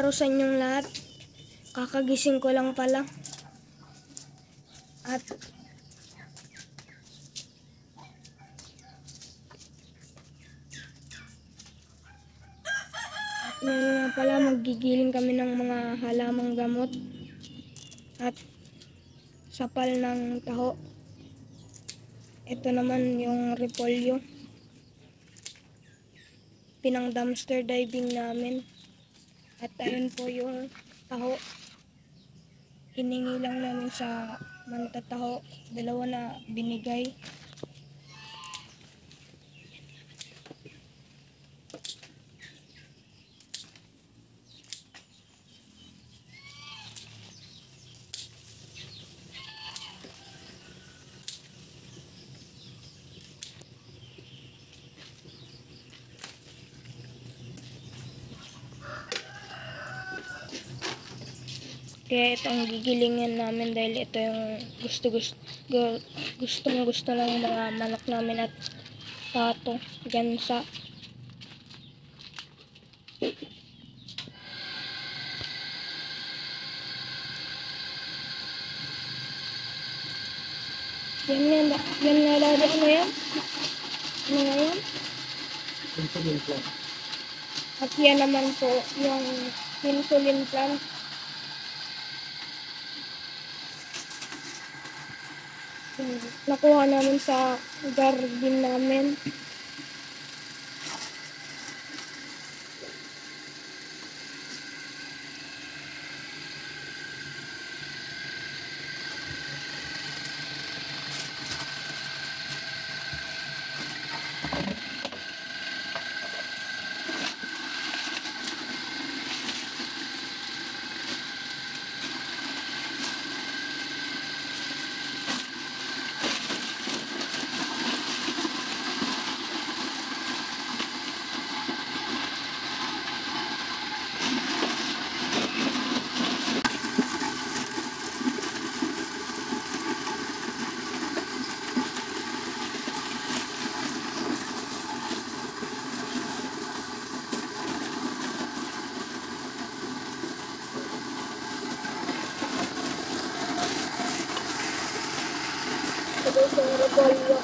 araw sa inyong lahat. Kakagising ko lang pala. At ngayon nga pala magigiling kami ng mga halamang gamot at sapal ng taho. Ito naman yung repolyo. Pinang dumpster diving namin. At ayun po yung taho. Hiningi lang namin sa mantataho. 2 na binigay. Kaya ito ang gigilingin namin dahil ito yung gustong gusto ng mga manok namin at pato, gansa. Yan nga laro ano yan? Ano nga yan? Insulin plant. At yan naman po yung insulin plant. Nakuha namin sa garden namin. Ito yung repolyo.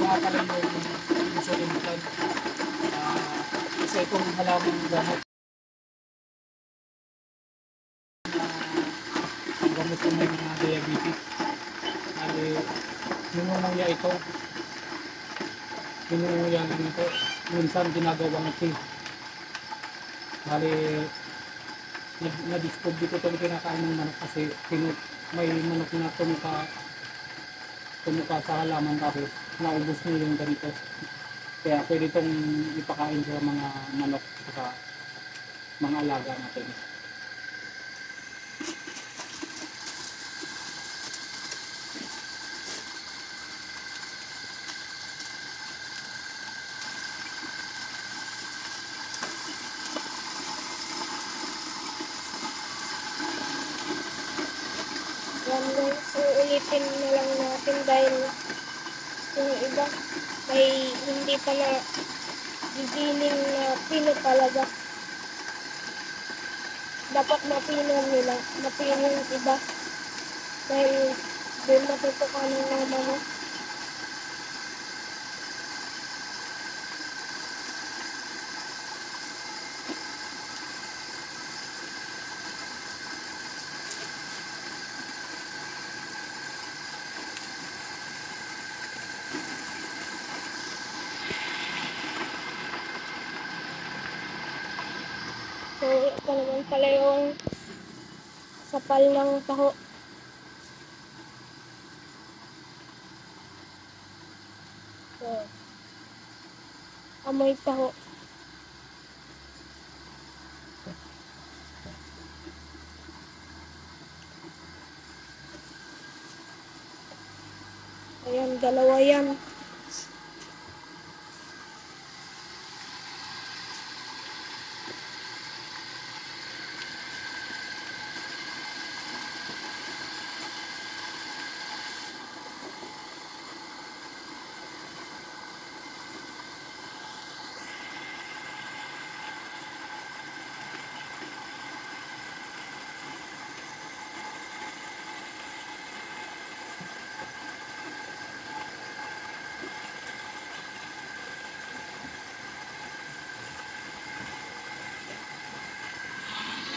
Pala yung insulin plant. Isa itong halamang gamot ang gamot ko may mga diabetes. Bali, ninunguya ito. Ninunguya lang ito. Minsan ginagawang tea. Bali, na-discover ko itong kinakain ng manok kasi may manok na tumuka sa halaman tapos naubos niya yung ganito. Kaya pwede itong ipakain sa mga manok sa mga alaga natin. Yan guys, uulitin na lang natin dahil yung iba ay hindi pa na gigiling na pino talaga. Dapat mapino nila, mapino yung iba dahil doon matutukanan ng manok. So, ito naman pala yung sapal ng taho. So, amoy taho. Ayan, dalawa yan.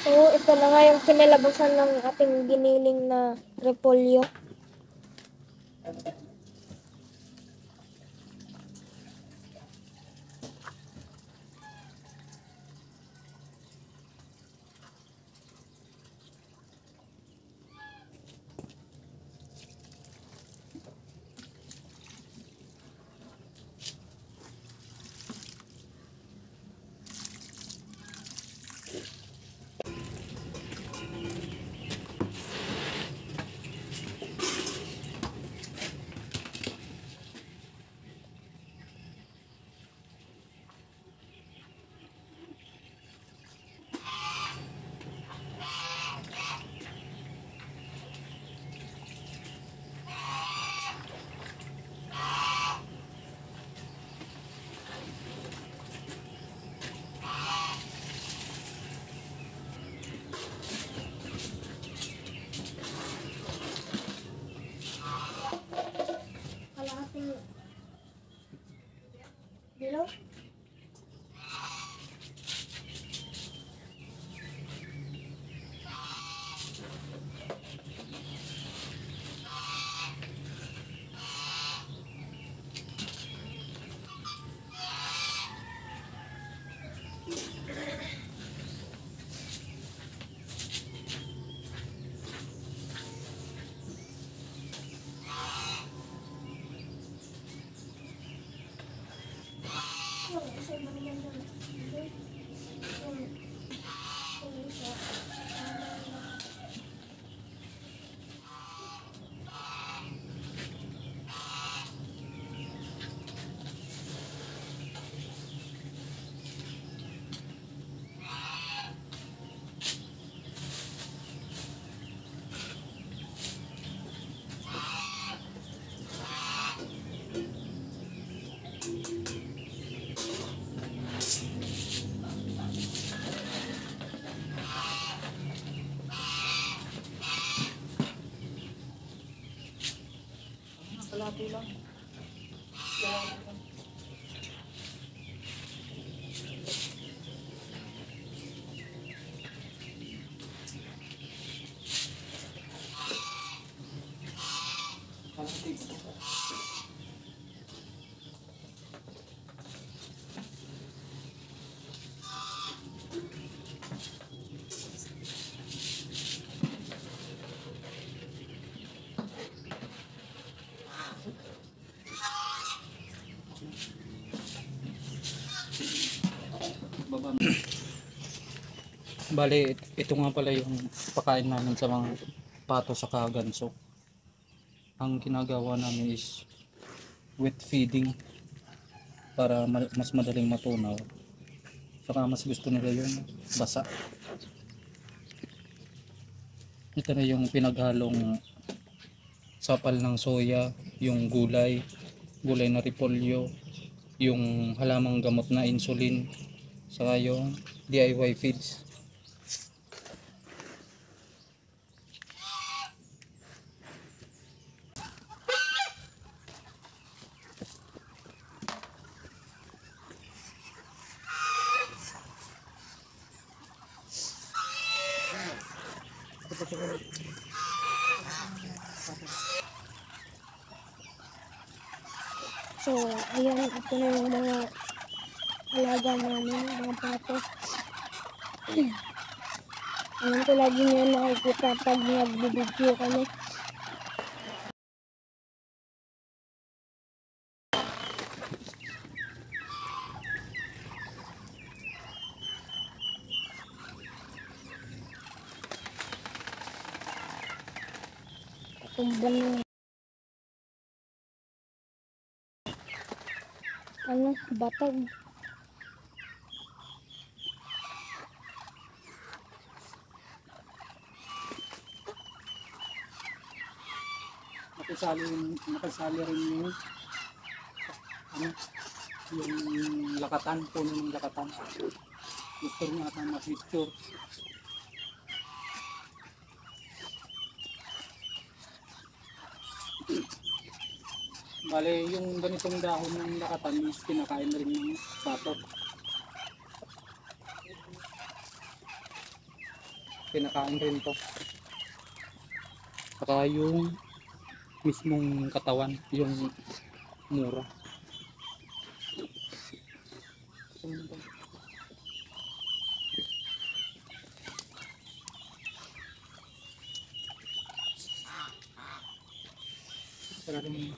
So, ito na nga yung kinalabasan ng ating giniling na repolyo. Kalahating dilaw. baba. Bale, ito nga pala yung pakain namin sa mga pato sa ganso. Ang ginagawa namin is wet feeding para mas madaling matunaw. Saka mas gusto nila yung basa. Ito na yung pinaghalong sapal ng soya, yung gulay na repolyo, yung halamang gamot na insulin, saka yung DIY feeds. So, ayan, ito na yung mga alaga namin, mga pato. Alam ko lagi nyo nakikita pag nagbibideo kami. Tumban yung batag. Nakasali rin yung yung lakatan, puno ng lakatan. Gusto niya ata ma-picture. Bale, yung ganitong dahon ng lakatan is kinakain rin ng pato. Kinakain rin to. Saka yung mismong katawan, yung mura. Talagang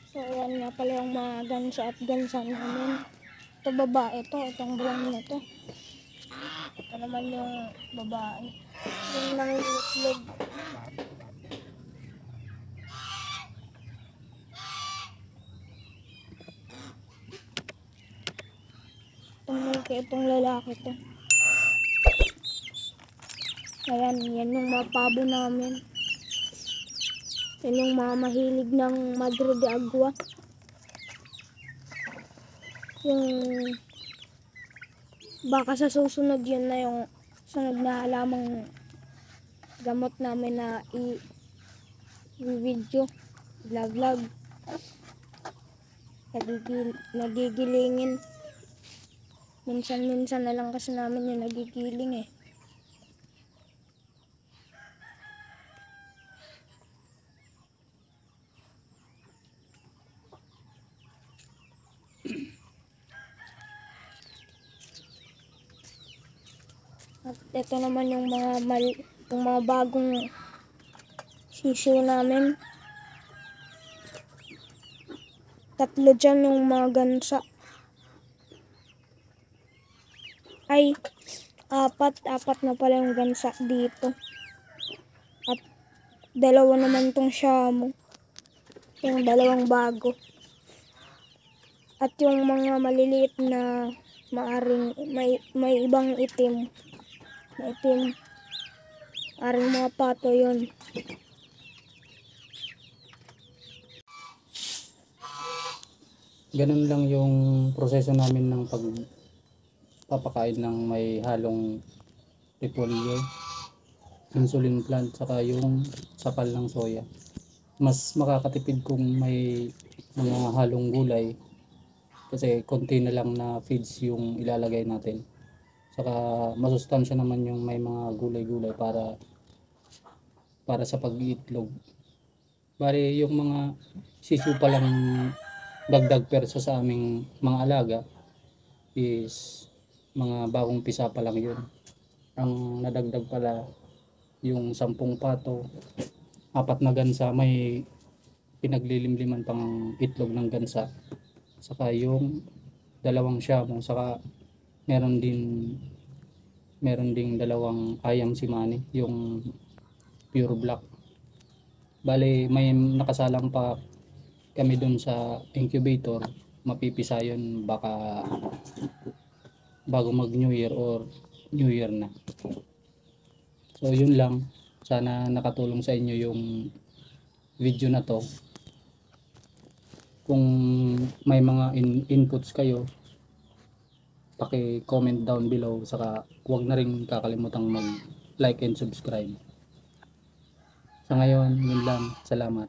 So, ayan nga pala yung mga ganso at gansa namin. Ito babae to, itong brown na to. Ito naman yung babae. Yung nangitlog. Itong lalaki to. Ayan, yan yung mga pabo namin. Yan yung mga mahilig ng Madre de Agua. Yung baka sa susunod yun na yung sunod na halamang gamot namin na i-video, vlog. Nagigilingin. Minsan na lang kasi namin yung nagigiling eh. At ito naman yung mga bagong sisiw namin. 3 dyan yung mga gansa. Ay, 4 na pala yung gansa dito. At 2 naman tong Shamu. Yung 2 bago. At yung mga maliliit na maaring may ibang itim. Maitim. Aring mga pato yun. ganun lang yung proseso namin ng pagpapakain ng may halong repolyo, insulin plant, saka yung sapal ng soya. Mas makakatipid kung may mga halong gulay kasi konti na lang na feeds yung ilalagay natin. Saka masustansya naman yung may mga gulay-gulay para sa pag-iitlog. Bali yung mga sisiw pa lang dagdag perso sa aming mga alaga is mga bagong pisa pa lang yun. Ang nadagdag pala yung 10 pato, 4 na gansa, may pinaglilimliman pang itlog ng gansa, saka yung dalawang shamu, saka meron din dalawang ayam simani, yung pure black. Bale may nakasalang pa kami dun sa incubator, mapipisa yun baka bago mag New Year or New Year na. So yun lang, sana nakatulong sa inyo yung video na to. Kung may mga inputs kayo, paki-comment down below, saka huwag na rin kakalimutang mag-like and subscribe. Sa ngayon, yun lang. Salamat.